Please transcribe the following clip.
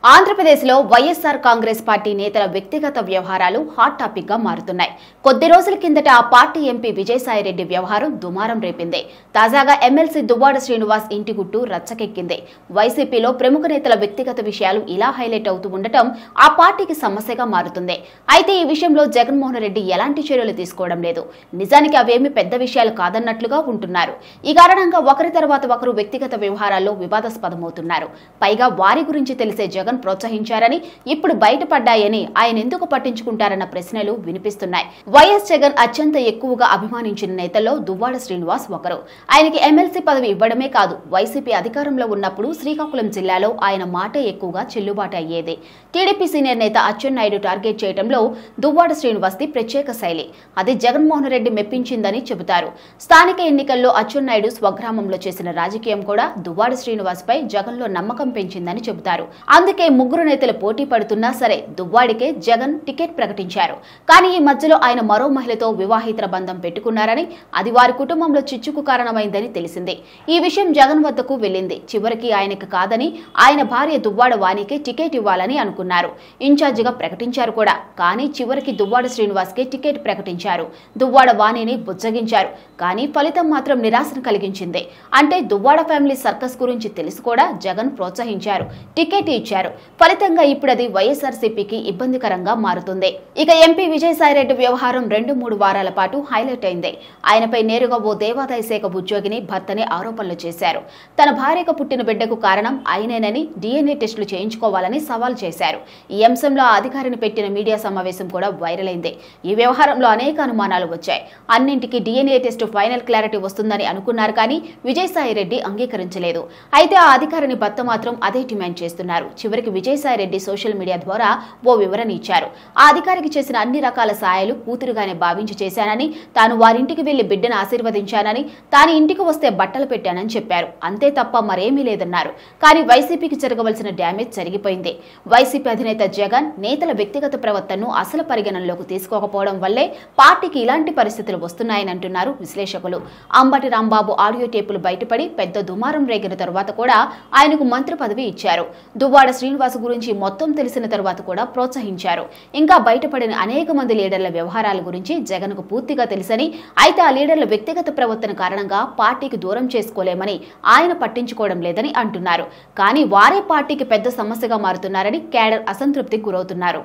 ఆంధ్రప్రదేశ్లో వైఎస్ఆర్ కాంగ్రెస్ పార్టీ నేతల వ్యక్తిగత వ్యవహారాలు హాట్ టాపిక్ గా మారుతున్నాయి. కొద్ది రోజుల కిందట ఆ పార్టీ ఎంపీ విజయసాయిరెడ్డి వ్యవహారం దుమారం రేపింది. తాజాగా ఎమ్మెల్సీ దువ్వాడ శ్రీనివాస్ ఇంటి గుట్టు రచ్చకెక్కింది. వైసీపీలో ప్రముఖ నేతల వ్యక్తిగత విషయాలు ఇలా హైలైట్ అవుతూ ఉండటం ఆ పార్టీకి సమస్యగా మారుతుంది. అయితే ఈ విషయంలో జగన్మోహన్ రెడ్డి ఎలాంటి చర్యలు తీసుకోవడం లేదు. నిజానికి అవేమీ పెద్ద విషయాలు కాదన్నట్లుగా ఉంటున్నారు. ఈ కారణంగా ఒకరి తర్వాత ఒకరు వ్యక్తిగత వ్యవహారాల్లో వివాదాస్పదమవుతున్నారు. పైగా వారి గురించి తెలిసే జగన్ ప్రోత్సహించారని, ఇప్పుడు బయటపడ్డాయని ఆయన ఎందుకు పట్టించుకుంటారన్న ప్రశ్నలు వినిపిస్తున్నాయి. వైఎస్ జగన్ అత్యంత ఎక్కువగా అభిమానించిన నేతల్లో దువ్వాడ శ్రీనివాస్ ఒకరు. ఆయనకి ఎమ్మెల్సీ పదవి ఇవ్వడమే కాదు, వైసీపీ అధికారంలో ఉన్నప్పుడు శ్రీకాకుళం జిల్లాలో ఆయన మాటే ఎక్కువగా చెల్లుబాటు అయ్యేది. టీడీపీ సీనియర్ నేత అచ్చెన్నాయుడు టార్గెట్ చేయడంలో దువ్వాడ శ్రీనివాస్ ది ప్రత్యేక శైలి. అది జగన్మోహన్ రెడ్డి మెప్పించిందని చెబుతారు. స్థానిక ఎన్నికల్లో అచ్చెన్నాయుడు స్వగ్రామంలో చేసిన రాజకీయం కూడా దువ్వాడ శ్రీనివాస్ పై జగన్లో నమ్మకం పెంచిందని చెబుతారు. అందుకే ముగ్గురు నేతలు పోటీ పడుతున్నా సరే దువ్వాడికే జగన్ టికెట్ ప్రకటించారు. కానీ ఈ మధ్యలో ఆయన మరో మహిళతో వివాహితర బంధం పెట్టుకున్నారని, అది వారి కుటుంబంలో చిచ్చుకు కారణమైందని తెలిసింది. ఈ విషయం జగన్ వద్దకు వెళ్లింది. చివరికి ఆయనకు కాదని ఆయన భార్య దువ్వాడ వాణికే టికెట్ ఇవ్వాలని అనుకున్నారు. ఇన్ఛార్జిగా ప్రకటించారు కూడా. కానీ చివరికి దువ్వాడ శ్రీనివాస్ కే టికెట్ ప్రకటించారు. దువ్వాడ వాణిని బుజ్జగించారు. కానీ ఫలితం మాత్రం నిరాశను కలిగించింది. అంటే దువ్వాడ ఫ్యామిలీ సర్కస్ గురించి తెలిసి కూడా జగన్ ప్రోత్సహించారు, టికెట్ ఇచ్చారు. ఫలితంగా ఇప్పుడు అది వైఎస్ఆర్సీపీకి ఇబ్బందికరంగా మారుతుంది. ఇక ఎంపీ విజయసాయిరెడ్డి వ్యవహారం 2-3 వారాల పాటు హైలైట్ అయింది. ఆయనపై నేరుగా ఓ దేవాదాయ శాఖ ఉద్యోగిని భర్తనే ఆరోపణలు చేశారు. తన భార్యకు పుట్టిన బిడ్డకు కారణం ఆయనేనని DNA టెస్టులు చేయించుకోవాలని సవాల్ చేశారు. ఈ అంశంలో ఆ అధికారిని పెట్టిన మీడియా సమావేశం కూడా వైరల్ అయింది. ఈ వ్యవహారంలో అనేక అనుమానాలు వచ్చాయి. అన్నింటికీ DNA టెస్టు ఫైనల్ క్లారిటీ వస్తుందని అనుకున్నారు. కానీ విజయసాయిరెడ్డి అంగీకరించలేదు. అయితే ఆ అధికారిని భర్త మాత్రం అదే డిమాండ్ చేస్తున్నారు. చివరికి విజయసాయిరెడ్డి సోషల్ మీడియా ద్వారా ఓ వివరణ ఇచ్చారు. ఆ అధికారికి చేసిన అన్ని రకాల సాయాలు కూతురుగానే భావించి చేశానని, తాను వారింటికి వెళ్లి బిడ్డను ఆశీర్వదించానని, తాను ఇంటికి వస్తే బట్టలు పెట్టానని చెప్పారు. అంతే తప్ప మరేమీ లేదన్నారు. కానీ వైసీపీకి జరగవలసిన డ్యామేజ్ జరిగిపోయింది. వైసీపీ అధినేత జగన్ నేతల వ్యక్తిగత ప్రవర్తనను అసలు పరిగణనలోకి తీసుకోకపోవడం వల్లే పార్టీకి ఇలాంటి పరిస్థితులు వస్తున్నాయని అంటున్నారు విశ్లేషకులు. అంబటి రాంబాబు ఆడియో టేపులు బయటపడి పెద్ద దుమారం రేగిన తరువాత కూడా ఆయనకు మంత్రి పదవి ఇచ్చారు. దువ్వాడ శ్రీనివాస్ గురించి మొత్తం తెలిసిన తరువాత కూడా ప్రోత్సహించారు. ఇంకా బయటపడిన అనేక మంది లీడర్ల వ్యవహారాల గురించి జగన్ కు పూర్తిగా తెలుసని, అయితే ఆ లీడర్ల వ్యక్తిగత ప్రవర్తన కారణంగా పార్టీకి దూరం చేసుకోలేమని ఆయన పట్టించుకోవడం లేదని అంటున్నారు. కానీ వారే పార్టీకి పెద్ద సమస్యగా మారుతున్నారని క్యాడర్ అసంతృప్తికి గురవుతున్నారు.